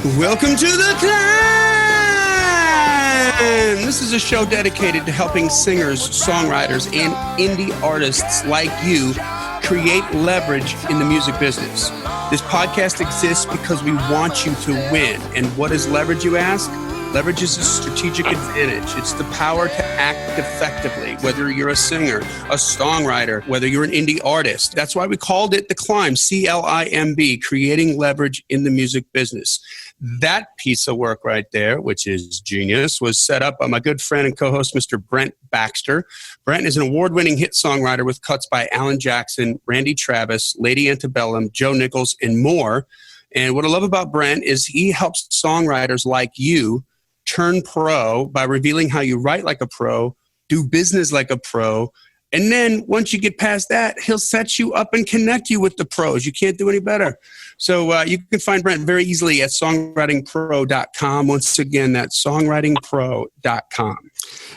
Welcome to the C.L.I.M.B. This is a show dedicated to helping singers, songwriters, and indie artists like you create leverage in the music business. This podcast exists because we want you to win. And what is leverage, you ask? Leverage is a strategic advantage. It's the power to act effectively, whether you're a singer, a songwriter, whether you're an indie artist. That's why we called it the C.L.I.M.B, C-L-I-M-B, creating leverage in the music business. That piece of work right there, which is genius, was set up by my good friend and co-host, Mr. Brent Baxter. Brent is an award-winning hit songwriter with cuts by Alan Jackson, Randy Travis, Lady Antebellum, Joe Nichols, and more. And what I love about Brent is he helps songwriters like you turn pro by revealing how you write like a pro, do business like a pro, and then once you get past that, he'll set you up and connect you with the pros. You can't do any better. So you can find Brent very easily at songwritingpro.com. Once again, that's songwritingpro.com.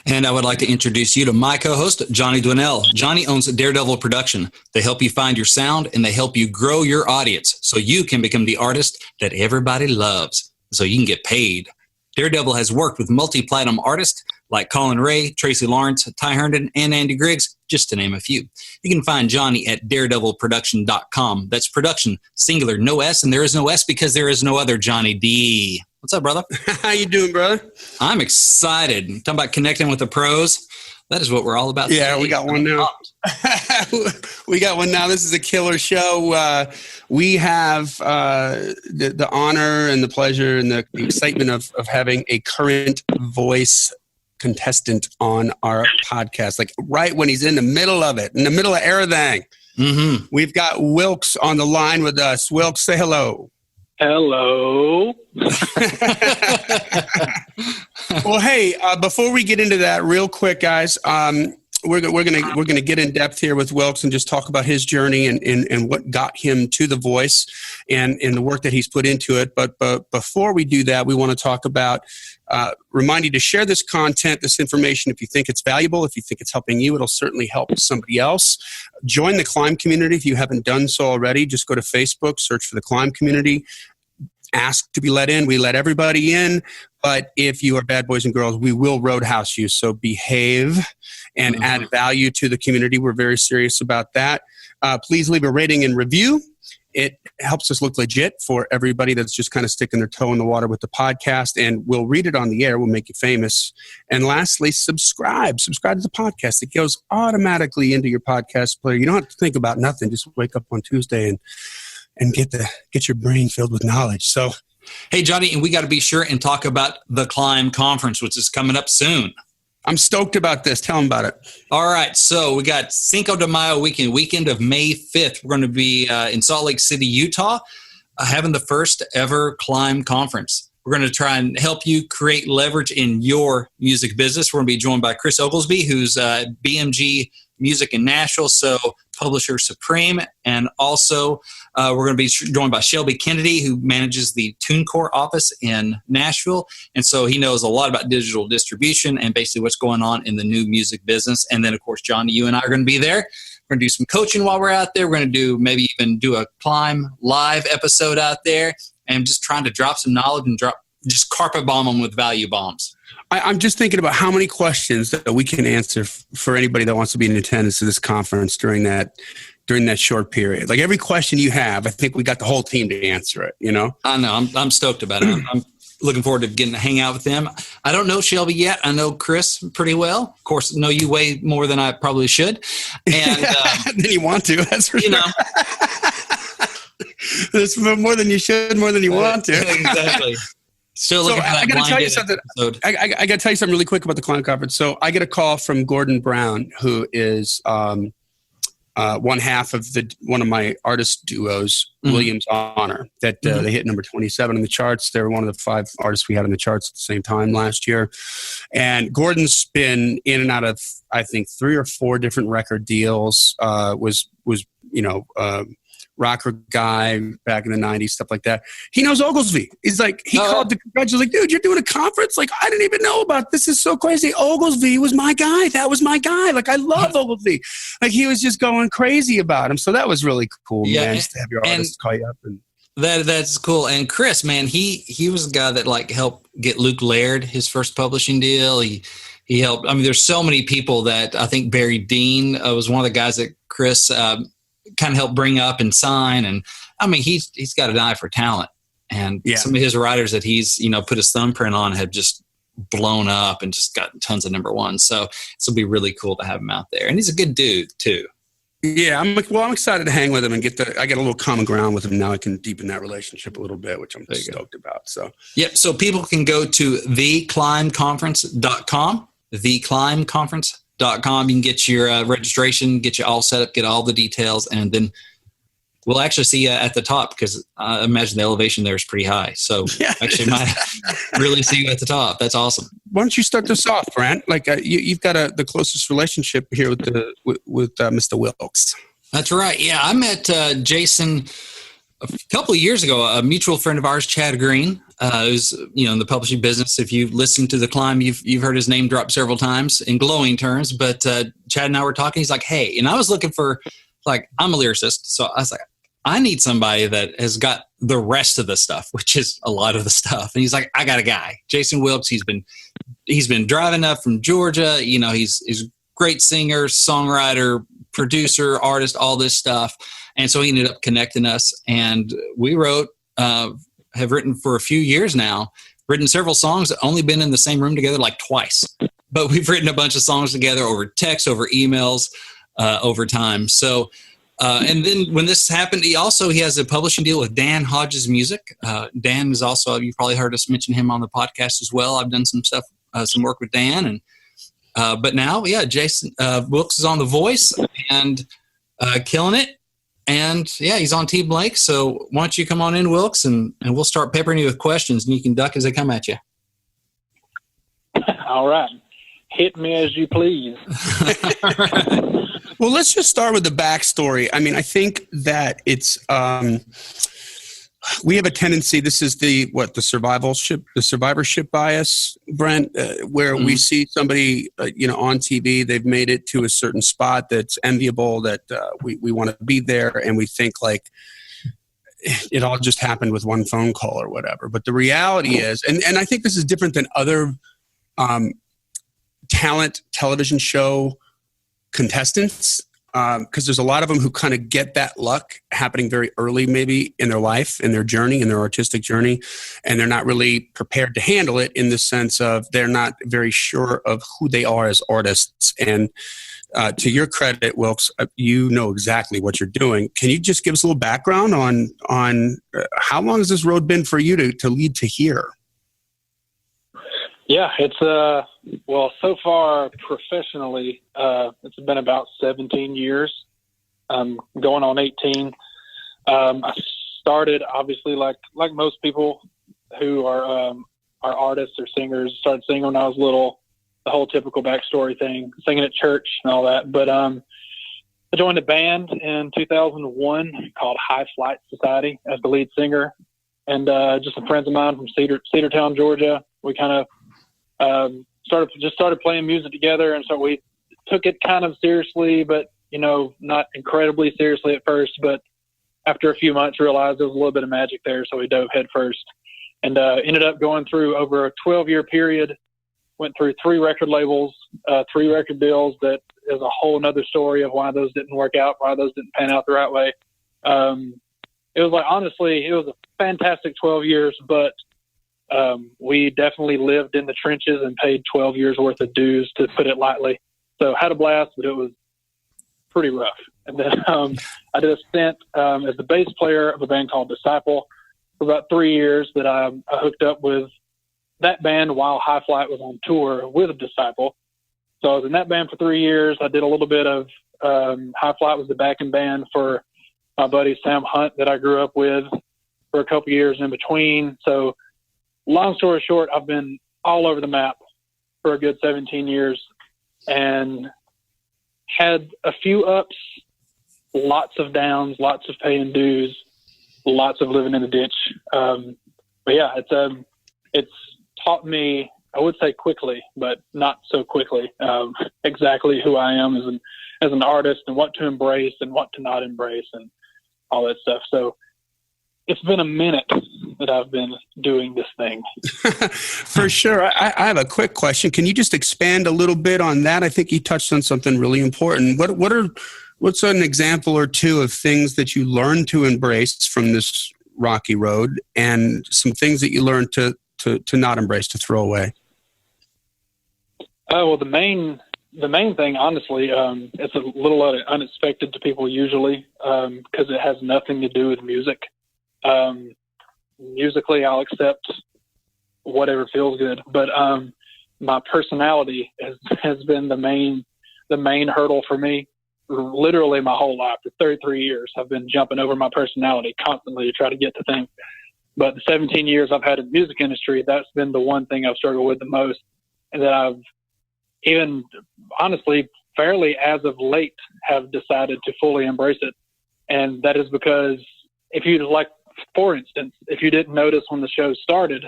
And I would like to introduce you to my co-host, Johnny Dwinell. Johnny owns Daredevil Production. They help you find your sound and they help you grow your audience so you can become the artist that everybody loves, so you can get paid. Daredevil has worked with multi-platinum artists like Colin Ray, Tracy Lawrence, Ty Herndon, and Andy Griggs, just to name a few. You can find Johnny at daredevilproduction.com. That's production, singular, no S, and there is no S because there is no other Johnny D. What's up, brother? How you doing, brother? I'm excited. Talking about connecting with the pros. That is what we're all about. Yeah, today. We got one now. We got one now. This is a killer show. We have the honor and the pleasure and the excitement of having a current voice contestant on our podcast. Like right when he's in the middle of it, in the middle of everything. Mm-hmm. We've got Wilkes on the line with us. Wilkes, say hello. Hello. Well, hey, before we get into that real quick, guys, we're gonna get in depth here with Wilkes and just talk about his journey and what got him to the voice and the work that he's put into it. But before we do that, we want to talk about remind you to share this content, this information if you think it's valuable, if you think it's helping you, it'll certainly help somebody else. Join the C.L.I.M.B community if you haven't done so already. Just go to Facebook, search for the C.L.I.M.B community. Ask to be let in. We let everybody in. But if you are bad boys and girls, we will roadhouse you. So behave and add value to the community. We're very serious about that. Please leave a rating and review. It helps us look legit for everybody that's just kind of sticking their toe in the water with the podcast. And we'll read it on the air. We'll make you famous. And lastly, subscribe. Subscribe to the podcast. It goes automatically into your podcast player. You don't have to think about nothing. Just wake up on Tuesday and get your brain filled with knowledge. So, hey, Johnny, and we got to be sure and talk about the C.L.I.M.B conference, which is coming up soon. I'm stoked about this. Tell them about it. All right. So we got Cinco de Mayo weekend of May 5th. We're going to be in Salt Lake City, Utah, having the first ever C.L.I.M.B conference. We're going to try and help you create leverage in your music business. We're going to be joined by Chris Oglesby, who's BMG Music in Nashville, so Publisher Supreme. And also we're going to be joined by Shelby Kennedy, who manages the TuneCore office in Nashville. And so he knows a lot about digital distribution and basically what's going on in the new music business. And then, of course, Johnny, you and I are going to be there. We're going to do some coaching while we're out there. We're going to maybe even do a C.L.I.M.B live episode out there and just trying to drop some knowledge and just carpet bomb them with value bombs. I'm just thinking about how many questions that we can answer for anybody that wants to be in attendance to this conference during that short period. Like every question you have, I think we got the whole team to answer it, you know? I know. I'm stoked about it. I'm looking forward to getting to hang out with them. I don't know Shelby yet. I know Chris pretty well. Of course, know you way more than I probably should. And then you want to, that's for you sure. know. There's more than you should, more than you want to. Exactly. Still looking for that. I got to tell you something. Episode. I got to tell you something really quick about the C.L.I.M.B conference. So I get a call from Gordon Brown, who is one half of one of my artist duos, Williams Honor, that they hit number 27 in the charts. They were one of the 5 artists we had in the charts at the same time last year. And Gordon's been in and out of, I think, 3 or 4 different record deals. Was rocker guy back in the 90s, stuff like that. He knows Oglesby. He's like, he called to congratulate, like, dude, you're doing a conference? Like, I didn't even know about this. Is so crazy. Oglesby was my guy. That was my guy. Like, I love Oglesby. Like, he was just going crazy about him. So that was really cool, man, just to have your artist call you up. That's cool. And Chris, man, he was the guy that like helped get Luke Laird his first publishing deal. He helped. I mean, there's so many people that I think Barry Dean was one of the guys that Chris kind of helped bring up and sign. And I mean, he's got an eye for talent. And some of his writers that he's put his thumbprint on have just blown up and just got tons of number ones. So it'll be really cool to have him out there. And he's a good dude too. Yeah, I'm excited to hang with him and I get a little common ground with him now. I can deepen that relationship a little bit, which I'm stoked about. So, yep. So people can go to theclimbconference.com, theclimbconference.com. You can get your registration, get you all set up, get all the details, and then we'll actually see you at the top because I imagine the elevation there is pretty high. So actually might really see you at the top. That's awesome. Why don't you start this off, Brent? Like you've got the closest relationship here with Mr. Wilkes. That's right. Yeah, I met Jason a couple of years ago. A mutual friend of ours, Chad Green, who's in the publishing business. If you've listened to The Climb, you've heard his name drop several times in glowing terms. But Chad and I were talking. He's like, "Hey," and I was looking for I'm a lyricist, so I was like, I need somebody that has got the rest of the stuff, which is a lot of the stuff. And he's like, I got a guy, Jason Wilkes. He's been driving up from Georgia. He's a great singer, songwriter, producer, artist, all this stuff. And so he ended up connecting us. And we have written for a few years now, written several songs, only been in the same room together like twice. But we've written a bunch of songs together over text, over emails, over time. So, and then when this happened, he has a publishing deal with Dan Hodges Music. Dan is also, you've probably heard us mention him on the podcast as well. I've done some stuff, some work with Dan. And but now, Jason Wilkes is on The Voice and killing it. And he's on Team Blake. So why don't you come on in, Wilkes, and we'll start peppering you with questions, and you can duck as they come at you. All right. Hit me as you please. Well, let's just start with the backstory. I mean, I think that it's we have a tendency. This is the survivorship bias, Brent, where we see somebody on TV. They've made it to a certain spot that's enviable. That we want to be there, and we think like it all just happened with one phone call or whatever. But the reality is, and I think this is different than other talent television show contestants, because there's a lot of them who kind of get that luck happening very early maybe in their life, in their journey, in their artistic journey, and they're not really prepared to handle it in the sense of they're not very sure of who they are as artists. And to your credit, Wilkes, you know exactly what you're doing. Can you just give us a little background on how long has this road been for you to lead to here? Yeah, it's so far professionally, it's been about 17 years, going on 18. I started obviously like most people who are artists or singers, started singing when I was little, the whole typical backstory thing, singing at church and all that. But I joined a band in 2001 called High Flight Society as the lead singer, and just some friends of mine from Cedartown, Georgia. We kind of started playing music together, and so we took it kind of seriously, but not incredibly seriously at first. But after a few months, realized there was a little bit of magic there, so we dove head first, and ended up going through over a 12-year period. Went through 3 record labels, 3 record deals. That is a whole another story of why those didn't work out, why those didn't pan out the right way. It was honestly, it was a fantastic 12 years, but we definitely lived in the trenches and paid 12 years worth of dues, to put it lightly. So had a blast, but it was pretty rough. And then I did a stint as the bass player of a band called Disciple for about 3 years that I hooked up with that band while High Flight was on tour with Disciple. So I was in that band for 3 years. I did a little bit of High Flight was the backing band for my buddy Sam Hunt that I grew up with for a couple years in between. So long story short, I've been all over the map for a good 17 years and had a few ups, lots of downs, lots of paying dues, lots of living in the ditch. But yeah, it's taught me, I would say quickly, but not so quickly, exactly who I am as an artist and what to embrace and what to not embrace and all that stuff. So it's been a minute that I've been doing this thing. For sure. I have a quick question. Can you just expand a little bit on that? I think you touched on something really important. What's an example or two of things that you learned to embrace from this rocky road, and some things that you learned to not embrace, to throw away? Well, the main thing, honestly, it's a little unexpected to people usually, because it has nothing to do with music. Musically, I'll accept whatever feels good, but my personality has been the main hurdle for me. Literally my whole life, for 33 years, I've been jumping over my personality constantly to try to get to things. But the 17 years I've had in the music industry, that's been the one thing I've struggled with the most, and that I've even, honestly, fairly as of late, have decided to fully embrace it. And that is because for instance, if you didn't notice when the show started,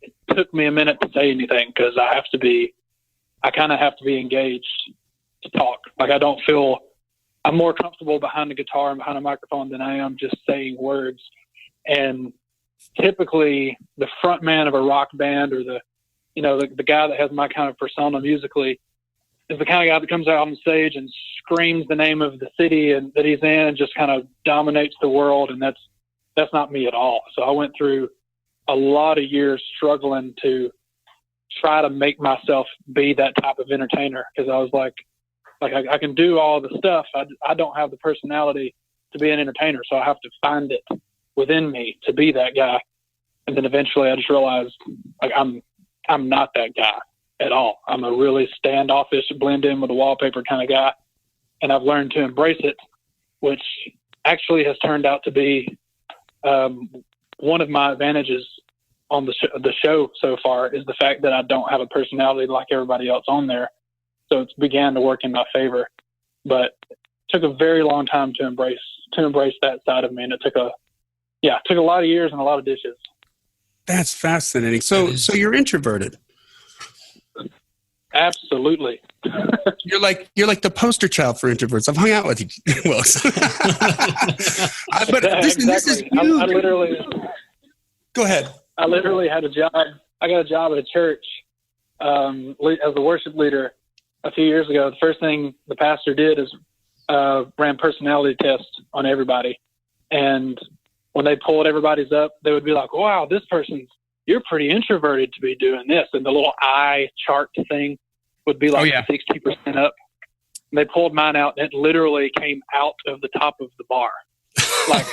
it took me a minute to say anything, because I kind of have to be engaged to talk. Like, I'm more comfortable behind the guitar and behind a microphone than I am just saying words. And typically the front man of a rock band, or the guy that has my kind of persona musically, is the kind of guy that comes out on stage and screams the name of the city and that he's in and just kind of dominates the world. And that's not me at all. So I went through a lot of years struggling to try to make myself be that type of entertainer, because I was like I can do all the stuff. I don't have the personality to be an entertainer, so I have to find it within me to be that guy. And then eventually I just realized, like, I'm not that guy at all. I'm a really standoffish, blend in with the wallpaper kind of guy. And I've learned to embrace it, which actually has turned out to be one of my advantages on the show so far, is the fact that I don't have a personality like everybody else on there. So it's began to work in my favor. But it took a very long time to embrace that side of me. And it took a lot of years and a lot of dishes. That's fascinating. So you're introverted. Absolutely. You're like the poster child for introverts. I've hung out with you, Wilkes. But this is huge. I literally. Go ahead. I literally had a job. I got a job at a church as a worship leader a few years ago. The first thing the pastor did is ran personality tests on everybody, and when they pulled everybody's up, they would be like, "Wow, you're pretty introverted to be doing this." And the little eye chart thing would be like 60% up. And they pulled mine out, and it literally came out of the top of the bar. Like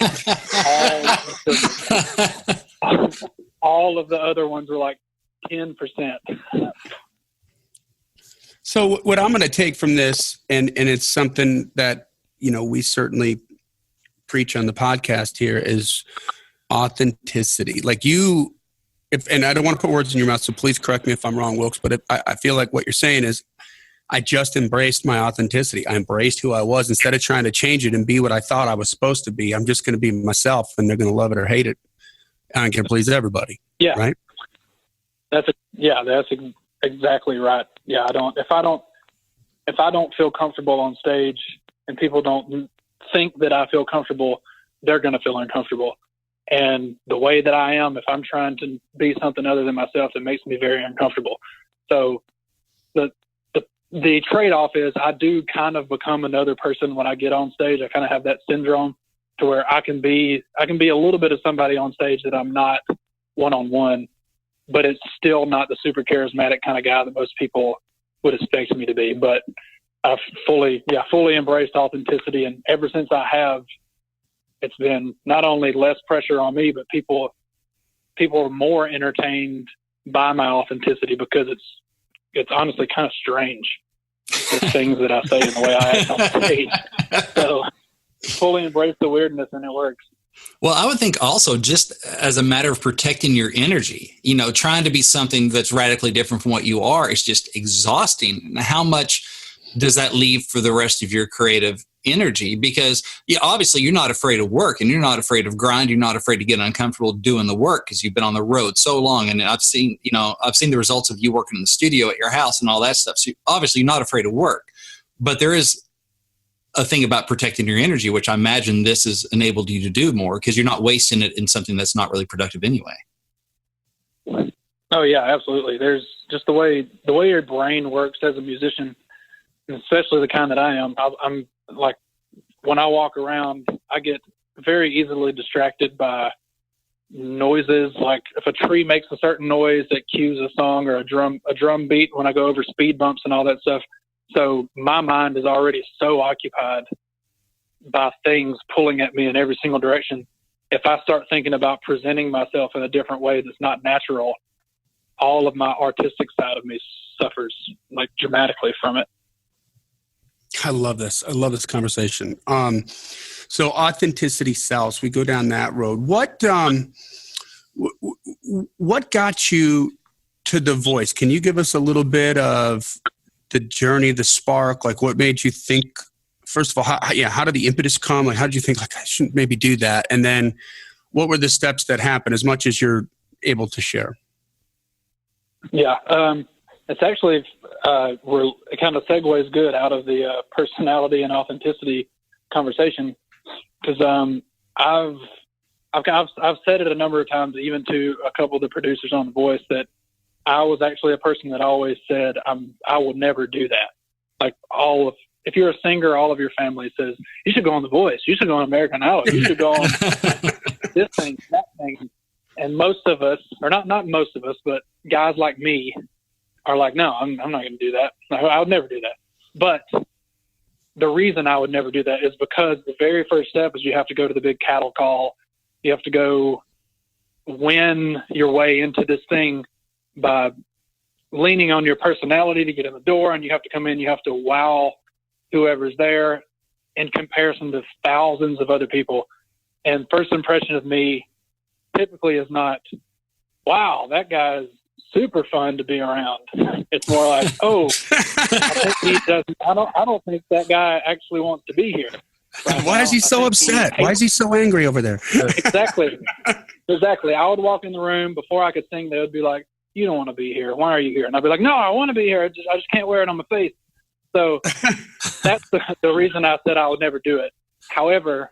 all of the other ones were like 10%. So what I'm going to take from this, and it's something that, we certainly preach on the podcast here, is authenticity. Like and I don't want to put words in your mouth, so please correct me if I'm wrong, Wilkes, but I feel like what you're saying is, I just embraced my authenticity. I embraced who I was instead of trying to change it and be what I thought I was supposed to be. I'm just going to be myself, and they're going to love it or hate it. I can please everybody. Yeah. Right. That's exactly right. Yeah. If I don't feel comfortable on stage and people don't think that I feel comfortable, they're going to feel uncomfortable. And the way that I am, if I'm trying to be something other than myself, it makes me very uncomfortable. So the trade-off is I do kind of become another person when I get on stage. I kind of have that syndrome to where I can be a little bit of somebody on stage that I'm not one-on-one, but it's still not the super charismatic kind of guy that most people would expect me to be. But I've fully embraced authenticity. And ever since I have, it's been not only less pressure on me, but people are more entertained by my authenticity, because it's honestly kind of strange, the things that I say and the way I act on stage. So fully embrace the weirdness, and it works. Well, I would think also, just as a matter of protecting your energy, trying to be something that's radically different from what you are is just exhausting. How much does that leave for the rest of your creative energy? Because obviously you're not afraid of work, and you're not afraid of grind. You're not afraid to get uncomfortable doing the work, because you've been on the road so long. And I've seen the results of you working in the studio at your house and all that stuff. So obviously you're not afraid of work, but there is a thing about protecting your energy, which I imagine this has enabled you to do more because you're not wasting it in something that's not really productive anyway. Oh yeah, absolutely. There's just the way your brain works as a musician, and especially the kind that I am. I'm like, when I walk around, I get very easily distracted by noises. Like if a tree makes a certain noise that cues a song, or a drum beat when I go over speed bumps and all that stuff. So my mind is already so occupied by things pulling at me in every single direction. If I start thinking about presenting myself in a different way that's not natural, all of my artistic side of me suffers like dramatically from it. I love this. I love this conversation. So authenticity sells. We go down that road. What got you to The Voice? Can you give us a little bit of the journey, the spark? Like, what made you think? First of all, how did the impetus come? Like, how did you think, like, I shouldn't maybe do that? And then, what were the steps that happened? As much as you're able to share. Yeah, it's actually it kind of segues good out of the personality and authenticity conversation, because I've said it a number of times, even to a couple of the producers on The Voice, that I was actually a person that always said I will never do that. Like if you're a singer, all of your family says you should go on The Voice, you should go on American Idol, you should go on this thing, that thing. And most of us, or not most of us, but guys like me are like, no, I'm not going to do that. I would never do that. But the reason I would never do that is because the very first step is you have to go to the big cattle call. You have to go win your way into this thing by leaning on your personality to get in the door, and you have to come in, you have to wow whoever's there in comparison to thousands of other people. And first impression of me typically is not, wow, that guy's super fun to be around. It's more like, oh, I don't think that guy actually wants to be here. Right Why now. is he so upset? Why is he so angry over there? Exactly. I would walk in the room before I could sing. They would be like, you don't want to be here. Why are you here? And I'd be like, no, I want to be here. I just can't wear it on my face. So that's the reason I said I would never do it. However,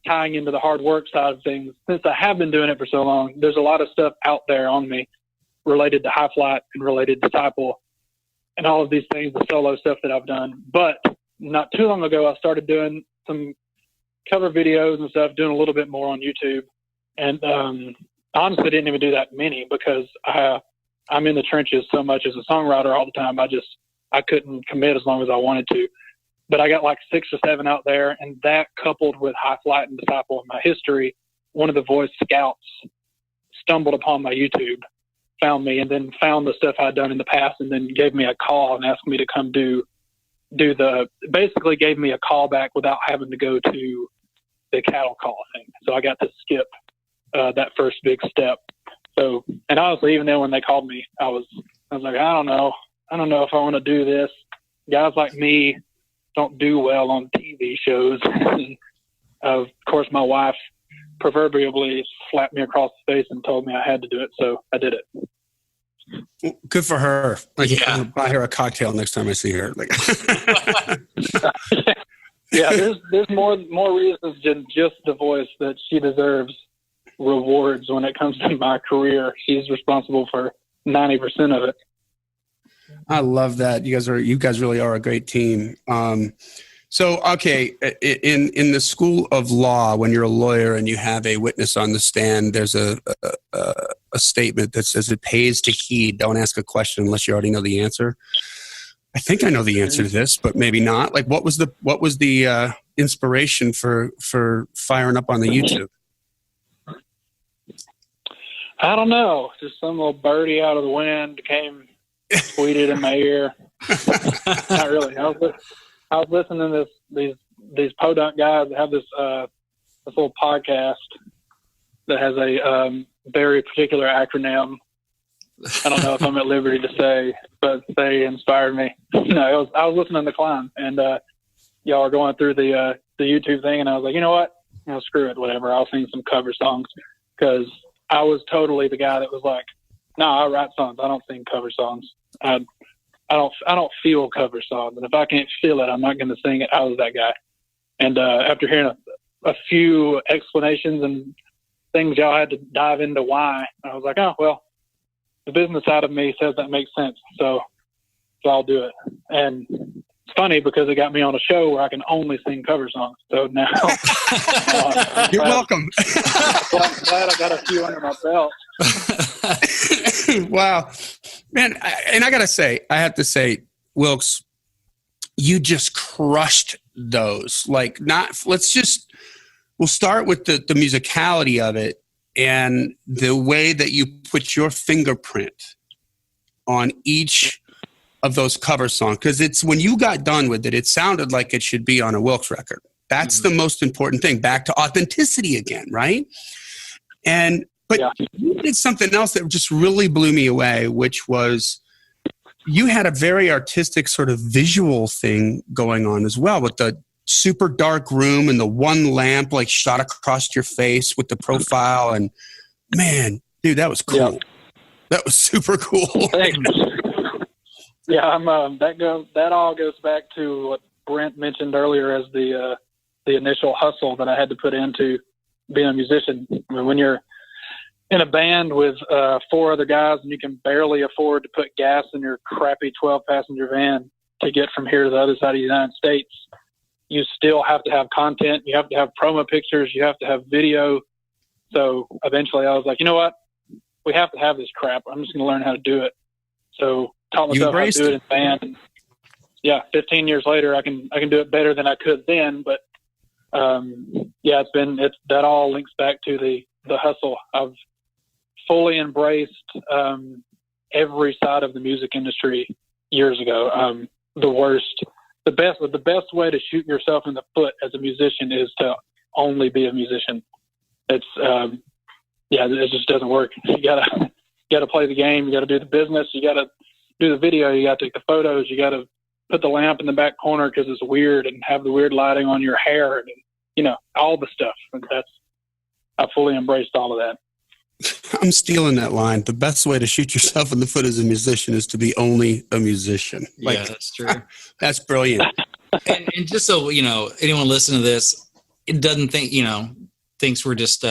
tying into the hard work side of things, since I have been doing it for so long, there's a lot of stuff out there on me related to High Flight and related to Disciple and all of these things, the solo stuff that I've done. But not too long ago, I started doing some cover videos and stuff, doing a little bit more on YouTube. And honestly, didn't even do that many because I'm in the trenches so much as a songwriter all the time. I couldn't commit as long as I wanted to. But I got like 6 or 7 out there, and that coupled with High Flight and Disciple in my history, one of the Voice scouts stumbled upon my YouTube, found me, and then found the stuff I'd done in the past, and then gave me a call and asked me to come basically gave me a call back without having to go to the cattle call thing. So I got to skip that first big step. So, and honestly, even then when they called me, I was like, I don't know if I want to do this. Guys like me don't do well on TV shows. Of course, my wife proverbially slapped me across the face and told me I had to do it, so I did it. Good for her. Like, yeah. I'm gonna buy her a cocktail next time I see her. Like, yeah, there's more reasons than just The Voice that she deserves rewards when it comes to my career. She's responsible for 90% of it. I love that. You guys really are a great team. So, okay, in the school of law, when you're a lawyer and you have a witness on the stand, there's a statement that says it pays to heed. Don't ask a question unless you already know the answer. I think I know the answer to this, but maybe not. Like, what was the inspiration for firing up on the YouTube? I don't know. Just some little birdie out of the wind came, tweeted in my ear. Not really. I was listening to these podunk guys that have this little podcast that has a very particular acronym. I don't know if I'm at liberty to say, but they inspired me. No, I was listening to C.L.I.M.B, and y'all are going through the YouTube thing, and I was like, you know what? Screw it, whatever. I'll sing some cover songs, because I was totally the guy that was like, no, I write songs. I don't sing cover songs. I don't feel cover songs, and if I can't feel it, I'm not going to sing it. I was that guy. And after hearing a few explanations and things y'all had to dive into why, I was like, oh, well, the business side of me says that makes sense. So I'll do it. And it's funny because it got me on a show where I can only sing cover songs. So now you're welcome. I'm glad I got a few under my belt. Wow, man. I have to say, Wilkes, you just crushed those. Like, we'll start with the musicality of it and the way that you put your fingerprint on each of those cover songs. Because it's when you got done with it, it sounded like it should be on a Wilkes record. That's the most important thing. Back to authenticity again, right? But you did something else that just really blew me away, which was you had a very artistic sort of visual thing going on as well, with the super dark room and the one lamp like shot across your face with the profile. And man, dude, that was cool. Yeah. That was super cool. Thanks. Yeah, that all goes back to what Brent mentioned earlier as the initial hustle that I had to put into being a musician. I mean, when you're in a band with 4 other guys and you can barely afford to put gas in your crappy 12-passenger van to get from here to the other side of the United States, you still have to have content. You have to have promo pictures. You have to have video. So eventually I was like, you know what? We have to have this crap. I'm just going to learn how to do it. So taught myself how to do it in band. And yeah, 15 years later, I can do it better than I could then. But that all links back to the hustle. I've fully embraced every side of the music industry years ago. The best way to shoot yourself in the foot as a musician is to only be a musician. It's it just doesn't work. You gotta play the game. You gotta do the business. You gotta do the video. You gotta take the photos. You gotta put the lamp in the back corner because it's weird, and have the weird lighting on your hair, and all the stuff. I fully embraced all of that. I'm stealing that line. The best way to shoot yourself in the foot as a musician is to be only a musician. Yeah, that's true. That's brilliant. and just so anyone listening to this, it doesn't think thinks we're just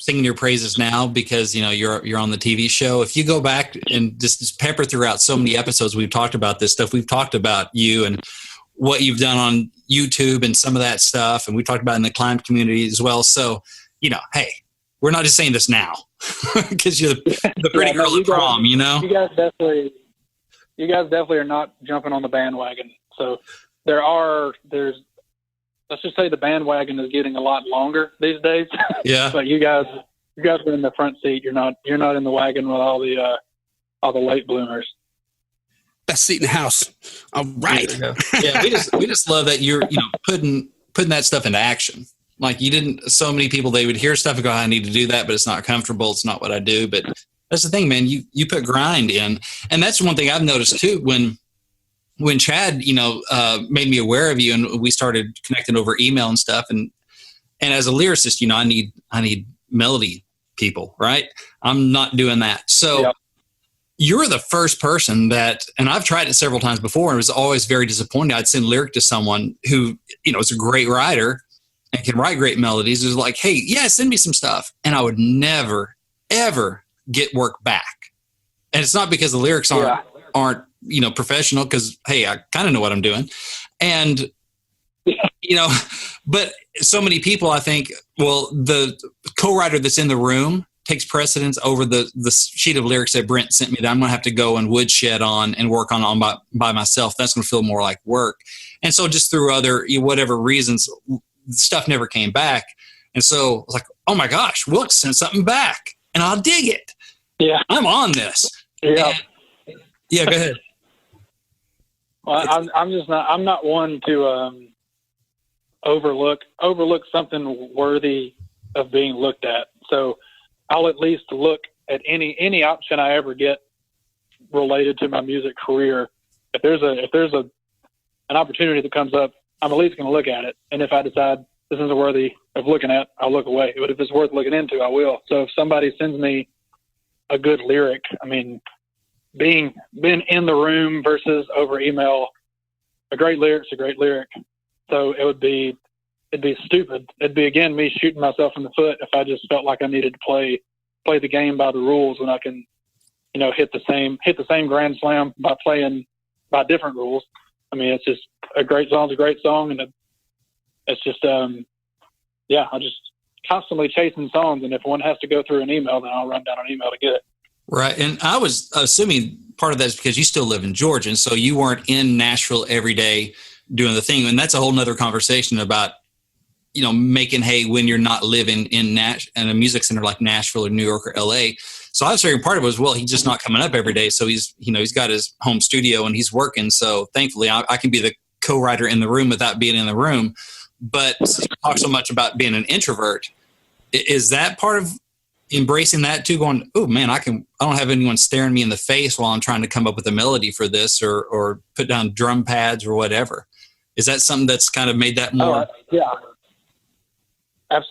singing your praises now because you're on the TV show. If you go back and just pepper throughout so many episodes, we've talked about this stuff. We've talked about you and what you've done on YouTube and some of that stuff, and we talked about in the C.L.I.M.B community as well. So hey, we're not just saying this now because you're the pretty girl at prom. You guys definitely are not jumping on the bandwagon. So there's let's just say the bandwagon is getting a lot longer these days. Yeah. But you guys are in the front seat. You're not in the wagon with all the late bloomers. Best seat in the house. All right. Yeah, we just love that you're putting that stuff into action. Like so many people, they would hear stuff and go, I need to do that, but it's not comfortable. It's not what I do. But that's the thing, man. You put grind in. And that's one thing I've noticed too, when Chad, made me aware of you and we started connecting over email and stuff. And as a lyricist, I need melody people, right? I'm not doing that. So yep. You're the first person and I've tried it several times before and it was always very disappointing. I'd send lyric to someone who, is a great writer and can write great melodies. It was like, hey, yeah, send me some stuff. And I would never, ever get work back. And it's not because the lyrics aren't professional, because, hey, I kind of know what I'm doing. And, but so many people, I think, the co-writer that's in the room takes precedence over the sheet of lyrics that Brent sent me that I'm going to have to go and woodshed on and work on by myself. That's going to feel more like work. And so just through other, whatever reasons, stuff never came back. And so I was like, oh my gosh, Wilkes sent something back and I'll dig it. Yeah. I'm on this. Yeah. Yeah, go ahead. Well, I'm not one to overlook something worthy of being looked at. So I'll at least look at any option I ever get related to my music career. If there's an opportunity that comes up, I'm at least going to look at it. And if I decide this isn't worthy of looking at, I'll look away. But if it's worth looking into, I will. So if somebody sends me a good lyric, I mean, being in the room versus over email, a great lyric's a great lyric. So it'd be stupid. It'd be, again, me shooting myself in the foot if I just felt like I needed to play the game by the rules when I can, hit the same grand slam by playing by different rules. I mean, it's just a great song's a great song, and it's just, I'm just constantly chasing songs, and if one has to go through an email, then I'll run down an email to get it. Right. And I was assuming part of that is because you still live in Georgia, and so you weren't in Nashville every day doing the thing. And that's a whole nother conversation about, making hay when you're not living in a music center like Nashville or New York or LA. So I was figuring part of it was, well, he's just not coming up every day. So he's got his home studio and he's working. So thankfully I can be the co-writer in the room without being in the room. But you talk so much about being an introvert. Is that part of embracing that too, going, oh man, I don't have anyone staring me in the face while I'm trying to come up with a melody for this or put down drum pads or whatever. Is that something that's kind of made that more? Yeah,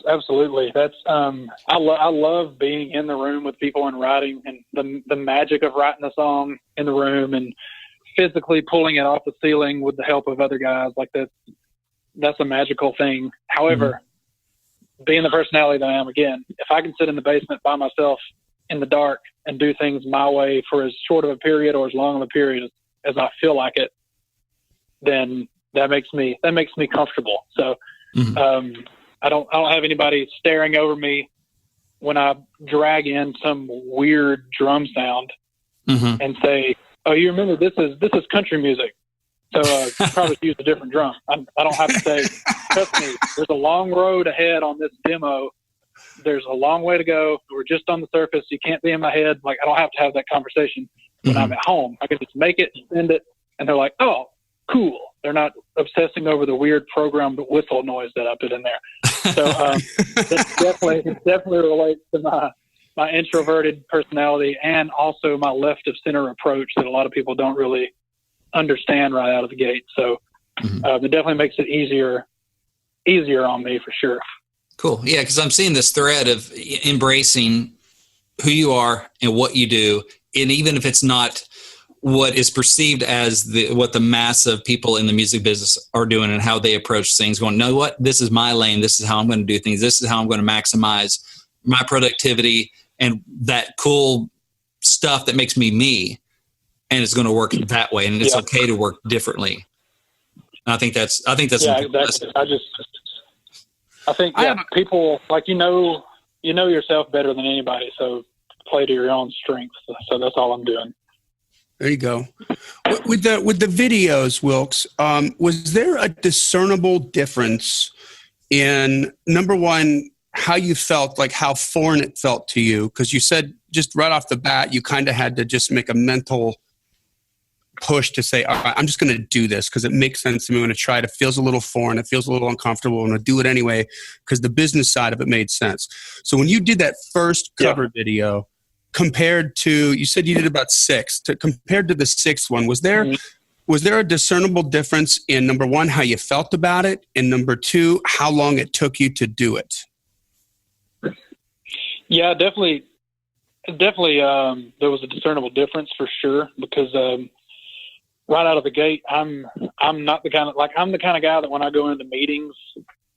absolutely. That's, I love being in the room with people and writing, and the magic of writing a song in the room and physically pulling it off the ceiling with the help of other guys. Like that's a magical thing. However, being the personality that I am, again, if I can sit in the basement by myself in the dark and do things my way for as short of a period or as long of a period as I feel like it, then that makes me comfortable. So, I don't have anybody staring over me when I drag in some weird drum sound and say, oh, you remember this is country music. So probably use a different drum. I don't have to say, trust me, there's a long road ahead on this demo. There's a long way to go. We're just on the surface. You can't be in my head. Like, I don't have to have that conversation when I'm at home. I can just make it and send it, and they're like, oh, cool. They're not obsessing over the weird programmed whistle noise that I put in there. So it definitely relates to my introverted personality and also my left of center approach that a lot of people don't really understand right out of the gate. So it definitely makes it easier on me for sure. Cool. Yeah, because I'm seeing this thread of embracing who you are and what you do, and even if it's not what is perceived as what the mass of people in the music business are doing and how they approach things, going, know what, this is my lane, this is how I'm going to do things, this is how I'm going to maximize my productivity and that cool stuff that makes me, and it's going to work that way, and it's okay to work differently. And I think that's exactly. I think people, like, you know yourself better than anybody, so play to your own strengths. So that's all I'm doing. There you go. With the videos, Wilkes, was there a discernible difference in, number one, how you felt, like how foreign it felt to you? Because you said just right off the bat, you kind of had to just make a mental push to say, all right, I'm just going to do this because it makes sense to me. I'm going to try it. It feels a little foreign. It feels a little uncomfortable. I'm going to do it anyway because the business side of it made sense. So when you did that first cover video, compared to, you said you did about 6, compared to the 6th one, was there a discernible difference in, number one, how you felt about it, and number 2, how long it took you to do it? Yeah, definitely. There was a discernible difference for sure, because right out of the gate, I'm not the kind of, like, I'm the kind of guy that when I go into meetings,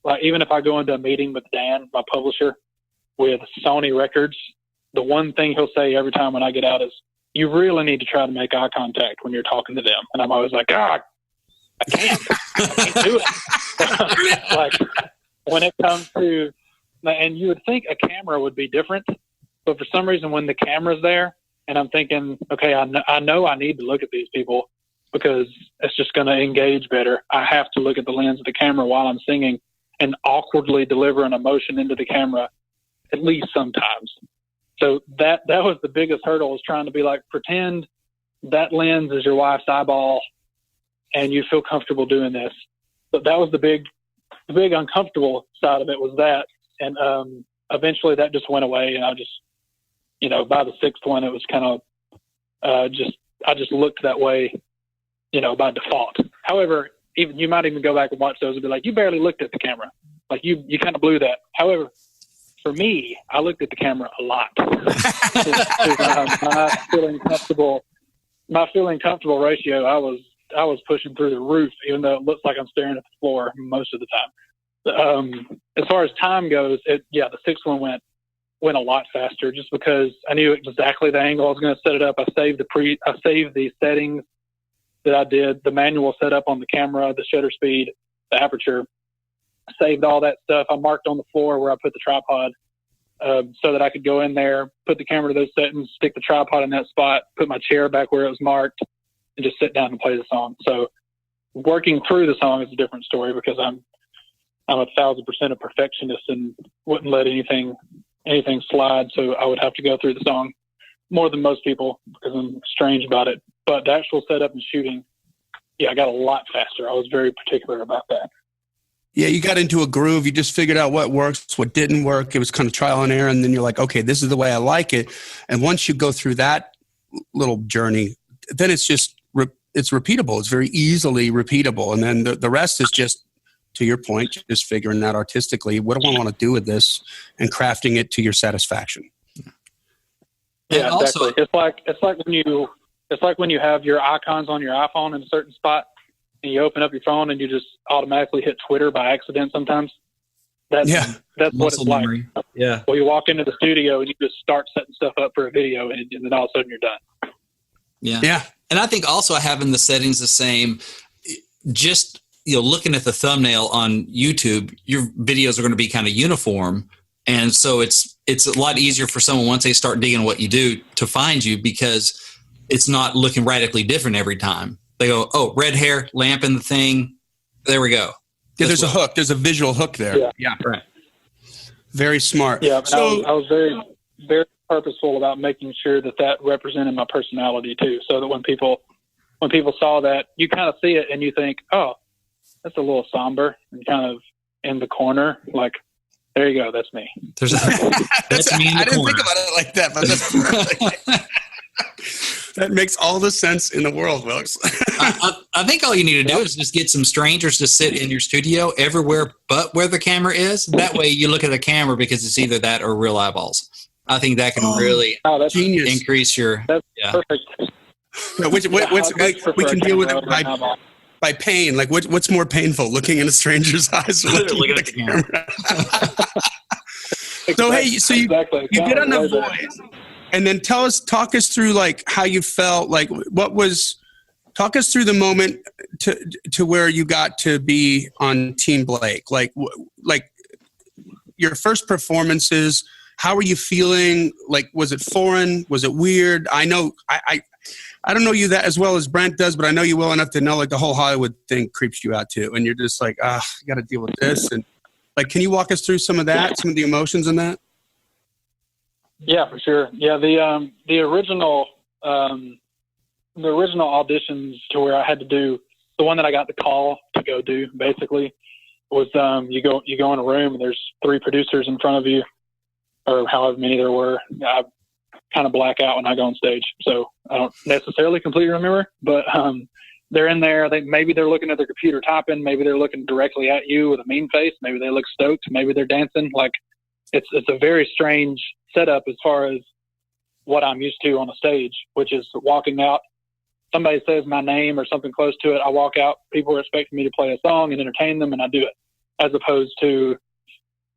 like even if I go into a meeting with Dan, my publisher, with Sony Records, the one thing he'll say every time when I get out is, you really need to try to make eye contact when you're talking to them. And I'm always like, I can't do it. Like, when it comes to, and you would think a camera would be different, but for some reason when the camera's there and I'm thinking, okay, I know I need to look at these people because it's just going to engage better. I have to look at the lens of the camera while I'm singing and awkwardly deliver an emotion into the camera, at least sometimes. So that was the biggest hurdle, was trying to be like, pretend that lens is your wife's eyeball and you feel comfortable doing this. But that was the big uncomfortable side of it, was that. And eventually that just went away, and I just, by the 6th one, it was kind of I just looked that way, by default. However, even you might even go back and watch those and be like, you barely looked at the camera. Like you kind of blew that. However, for me, I looked at the camera a lot. My feeling comfortable ratio, I pushing through the roof, even though it looks like I'm staring at the floor most of the time. As far as time goes, the sixth one went a lot faster, just because I knew exactly the angle I was going to set it up. I saved the settings that I did, the manual setup on the camera, the shutter speed, the aperture. I saved all that stuff. I marked on the floor where I put the tripod, so that I could go in there, put the camera to those settings, stick the tripod in that spot, put my chair back where it was marked, and just sit down and play the song. So working through the song is a different story, because I'm 1,000% a perfectionist and wouldn't let anything slide. So I would have to go through the song more than most people, because I'm strange about it. But the actual setup and shooting, I got a lot faster. I was very particular about that. Yeah, you got into a groove. You just figured out what works, what didn't work. It was kind of trial and error. And then you're like, okay, this is the way I like it. And once you go through that little journey, then it's just, it's repeatable. It's very easily repeatable. And then the rest is just, to your point, just figuring out artistically, what do I want to do with this, and crafting it to your satisfaction. Yeah, exactly. It's like when you have your icons on your iPhone in a certain spot, and you open up your phone and you just automatically hit Twitter by accident sometimes. That's what it's memory. like. Yeah. Well, you walk into the studio and you just start setting stuff up for a video, and then all of a sudden you're done. Yeah. Yeah. And I think also having the settings the same, just, looking at the thumbnail on YouTube, your videos are going to be kind of uniform. And so it's a lot easier for someone, once they start digging what you do, to find you, because it's not looking radically different every time. They go, oh, red hair, lamp in the thing. There we go. Yeah, there's a hook. There's a visual hook there. Yeah. Right. Very smart. Yeah, so I was very, very purposeful about making sure that represented my personality too, so that when people saw that, you kind of see it and you think, oh, that's a little somber and kind of in the corner. Like, there you go. That's me. That's me in the I didn't corner. think about it like that, but that's that makes all the sense in the world, Wilkes. I think all you need to do is just get some strangers to sit in your studio everywhere but where the camera is. That way you look at the camera, because it's either that or real eyeballs. I think that can really that's genius. increase your... That's perfect. No, we can deal with it by pain. Like, what's more painful, looking in a stranger's eyes or looking at the camera? So, hey, so you get on The Voice, and then talk us through, like, how you felt, like, talk us through the moment to where you got to be on Team Blake. Like your first performances, how were you feeling? Like, was it foreign? Was it weird? I know, I don't know you that as well as Brent does, but I know you well enough to know, like, the whole Hollywood thing creeps you out too. And you're just like, you got to deal with this. And, like, can you walk us through some of that, some of the emotions in that? Yeah, for sure. Yeah, the original auditions, to where I had to do the one that I got the call to go do, basically, was you go in a room and there's 3 producers in front of you, or however many there were. I kind of black out when I go on stage, so I don't necessarily completely remember, but they're in there. Maybe they're looking at their computer typing, maybe they're looking directly at you with a mean face, maybe they look stoked, maybe they're dancing. Like, it's a very strange setup as far as what I'm used to on a stage, which is walking out. Somebody says my name or something close to it, I walk out. People are expecting me to play a song and entertain them, and I do it, as opposed to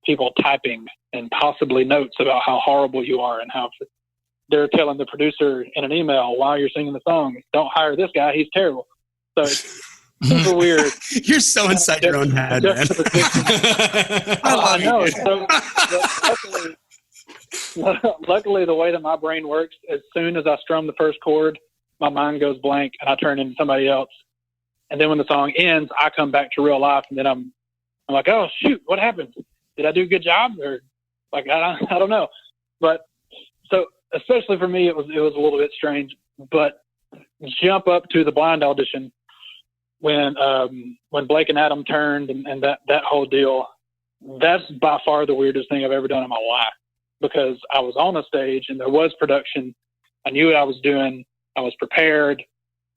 people typing and possibly notes about how horrible you are, and how they're telling the producer in an email while you're singing the song, don't hire this guy, he's terrible. So it's super weird. You're so inside your own head, man. I know. love So luckily, the way that my brain works, as soon as I strum the first chord, my mind goes blank and I turn into somebody else. And then when the song ends, I come back to real life, and then I'm like, oh shoot, what happened? Did I do a good job? Or, like, I don't know. But so, especially for me, it was a little bit strange. But jump up to the blind audition when Blake and Adam turned and that whole deal. That's by far the weirdest thing I've ever done in my life, because I was on a stage and there was production. I knew what I was doing. I was prepared.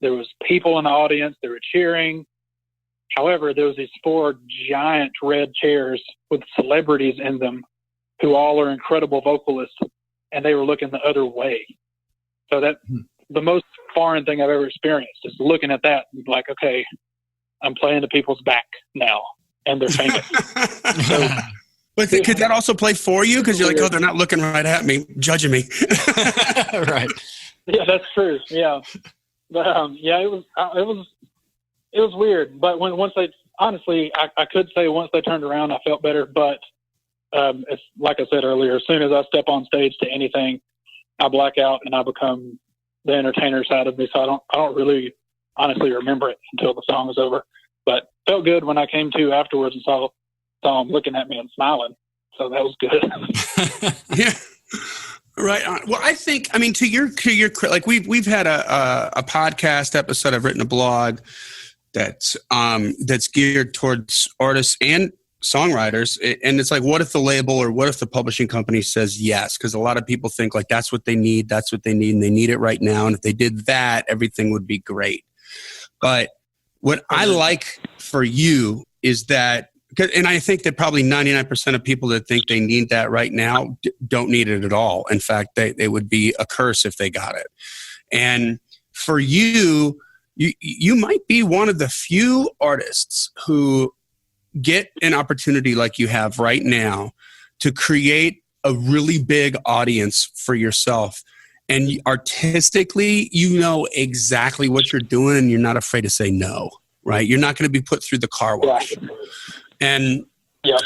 There was people in the audience. They were cheering. However, there was these 4 giant red chairs with celebrities in them who all are incredible vocalists, and they were looking the other way. So that the most foreign thing I've ever experienced is looking at that and like, okay, I'm playing to people's back now and they're famous. So, but could that also play for you? Because you're like, oh, they're not looking right at me, judging me. Right. Yeah, that's true. Yeah. But it was weird. But once they, honestly, I could say once they turned around, I felt better. But it's like I said earlier, as soon as I step on stage to anything, I black out and I become the entertainer side of me. So I don't really honestly remember it until the song is over. But felt good when I came to afterwards and saw them looking at me and smiling. So that was good. Yeah. Right on. Well, I think, I mean, to your, like we've had a podcast episode. I've written a blog that's geared towards artists and songwriters. And it's like, what if the label or what if the publishing company says yes? Because a lot of people think like that's what they need, and they need it right now. And if they did that, everything would be great. But what I like for you is that, and I think that probably 99% of people that think they need that right now don't need it at all. In fact, they would be a curse if they got it. And for you might be one of the few artists who get an opportunity like you have right now to create a really big audience for yourself. And artistically, you know exactly what you're doing and you're not afraid to say no, right? You're not going to be put through the car wash. And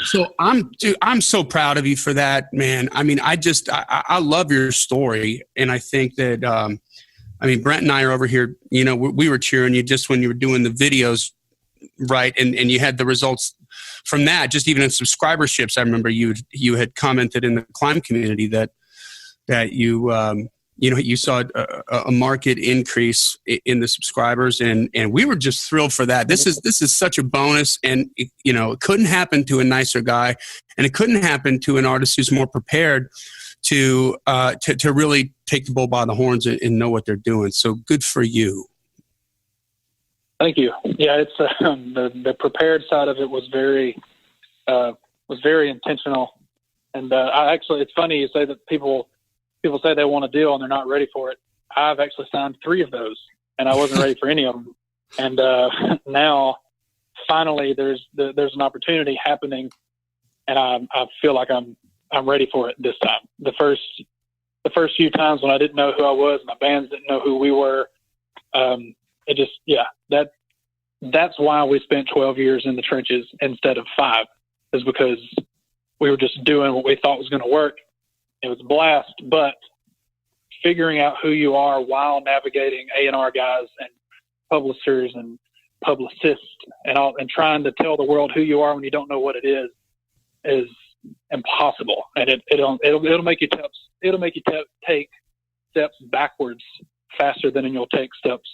so I'm so proud of you for that, man. I mean, I love your story. And I think that, Brent and I are over here, you know, we were cheering you just when you were doing the videos, right? And you had the results from that, just even in subscriberships. I remember you had commented in the C.L.I.M.B community that you saw a market increase in the subscribers, and we were just thrilled for that. This is such a bonus, and it couldn't happen to a nicer guy, and it couldn't happen to an artist who's more prepared to really take the bull by the horns and know what they're doing. So good for you. Thank you. Yeah, it's the prepared side of it was very intentional, and it's funny you say that people say they want a deal and they're not ready for it. I've actually signed 3 of those, and I wasn't ready for any of them. And now, finally, there's an opportunity happening, and I feel like I'm ready for it this time. The first few times when I didn't know who I was, my bands didn't know who we were. That's why we spent 12 years in the trenches instead of 5, is because we were just doing what we thought was going to work. It was a blast, but figuring out who you are while navigating A&R guys and publishers and publicists and trying to tell the world who you are when you don't know what it is impossible. And it'll make you take steps backwards faster than you'll take steps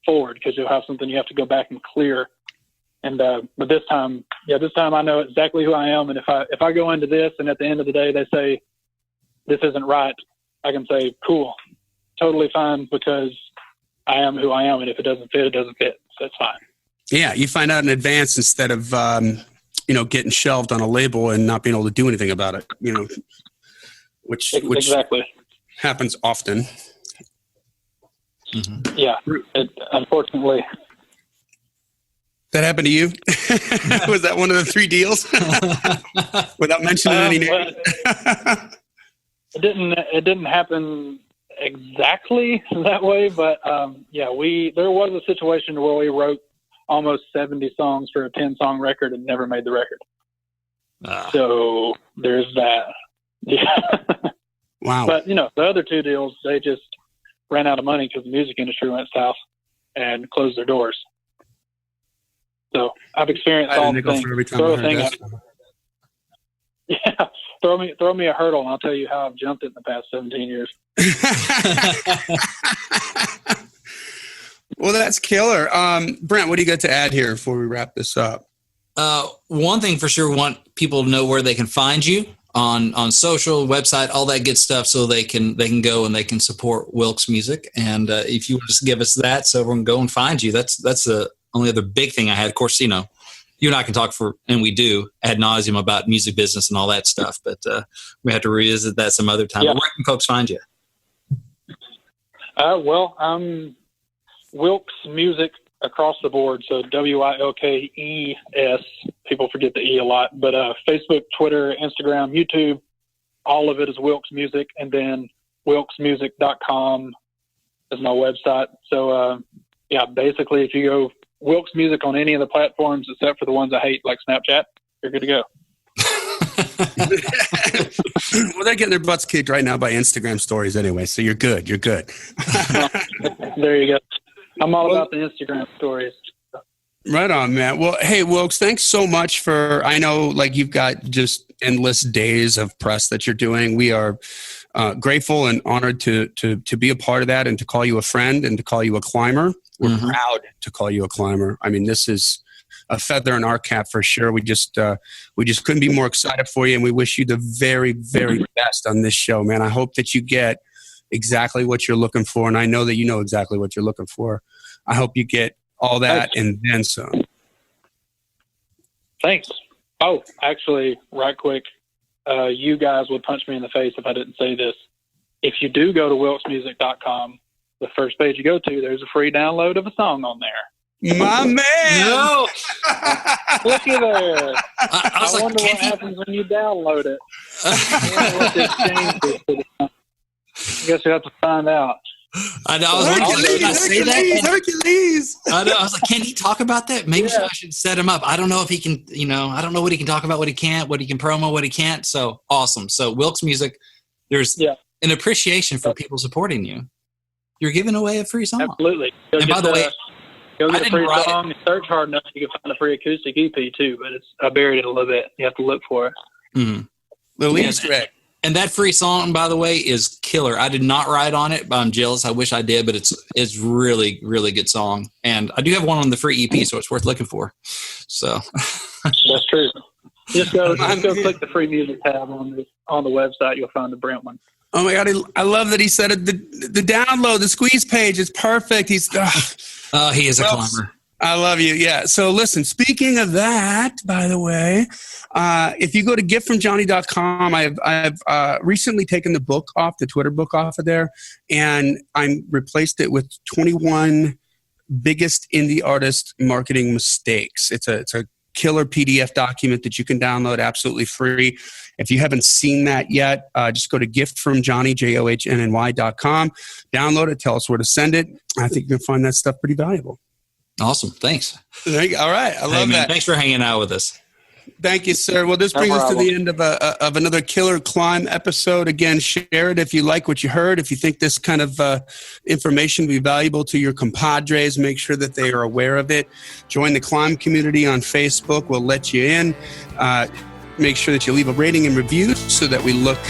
forward, because you'll have something you have to go back and clear. And but this time I know exactly who I am. And if I go into this and at the end of the day they say this isn't right, I can say, cool, totally fine, because I am who I am. And if it doesn't fit, it doesn't fit. So it's fine. Yeah. You find out in advance instead of, getting shelved on a label and not being able to do anything about it, which exactly happens often. Mm-hmm. Yeah. Unfortunately. That happened to you? Was that one of the 3 deals? Without mentioning any names. It didn't happen exactly that way, but there was a situation where we wrote almost 70 songs for a 10-song record and never made the record. So there's that. Yeah. Wow. But the other 2 deals, they just ran out of money because the music industry went south and closed their doors. So I've experienced all the things. Yeah, throw me a hurdle and I'll tell you how I've jumped it in the past 17 years. Well, that's killer. Brent, what do you got to add here before we wrap this up? One thing for sure, want people to know where they can find you on social, website, all that good stuff, so they can go and they can support Wilkes music. And if you would just give us that, so everyone can go and find you. That's the only other big thing I had. Of course, you and I can talk and we do ad nauseum about music business and all that stuff, but we have to revisit that some other time. Yeah. Where can folks find you? Well, I'm Wilkes Music across the board. So WILKES. People forget the E a lot, but Facebook, Twitter, Instagram, YouTube, all of it is Wilkes Music. And then wilkesmusic.com is my website. So, basically if you go Wilkes Music on any of the platforms, except for the ones I hate, like Snapchat, you're good to go. Well, they're getting their butts kicked right now by Instagram stories anyway, so you're good. You're good. There you go. I'm all about the Instagram stories. Right on, man. Well, hey, Wilkes, thanks so much for, I know like you've got just endless days of press that you're doing. We are grateful and honored to be a part of that and to call you a friend and to call you a climber. We're proud to call you a climber. I mean, this is a feather in our cap for sure. We just couldn't be more excited for you, and we wish you the very, very best on this show, man. I hope that you get exactly what you're looking for, and I know that you know exactly what you're looking for. I hope you get all that and then some. Thanks. Oh, actually, right quick, you guys would punch me in the face if I didn't say this. If you do go to wilkesmusic.com, the first page you go to, there's a free download of a song on there. My man! No! Looky there. I wonder what happens when you download it. I wonder what this changes. I guess you have to find out. I know. I was wondering, can I say that? Hercules! I know. I was like, can he talk about that? Maybe I should set him up. I don't know if he can, I don't know what he can talk about, what he can't, what he can promo, what he can't. So awesome. So Wilkes Music, there's an appreciation for people supporting you. You're giving away a free song. Absolutely. And by the way, go get a free song. Search hard enough, you can find a free acoustic EP too. But I buried it a little bit. You have to look for it. Mm-hmm. Little Easter egg. And that free song, by the way, is killer. I did not write on it, but I'm jealous. I wish I did, but it's really, really good song. And I do have one on the free EP, so it's worth looking for. So that's true. Just go click the free music tab on the website. You'll find the Brent one. Oh my God, I love that he said it. The download, the squeeze page is perfect. He is a climber. I love you. Yeah. So listen, speaking of that, by the way, if you go to giftfromjohnny.com, I've recently taken the Twitter book off of there, and I replaced it with 21 biggest indie artist marketing mistakes. It's a killer PDF document that you can download absolutely free. If you haven't seen that yet, just go to giftfromjohnny, JOHNNY.com, download it, tell us where to send it. I think you can find that stuff pretty valuable. Awesome. Thanks. All right. I love that. Thanks for hanging out with us. Thank you, sir. Well, this brings us to the end of another Killer Climb episode. Again, share it if you like what you heard. If you think this kind of information will be valuable to your compadres, make sure that they are aware of it. Join the Climb community on Facebook. We'll let you in. Make sure that you leave a rating and review so that we look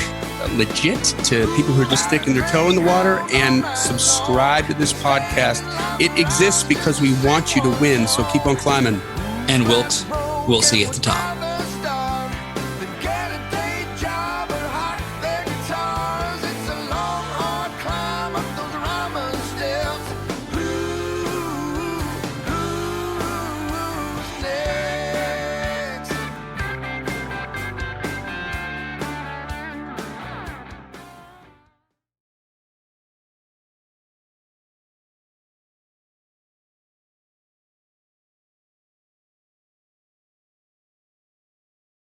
legit to people who are just sticking their toe in the water, and subscribe to this podcast. It exists because we want you to win, so keep on climbing. And Wilkes, we'll see you at the top.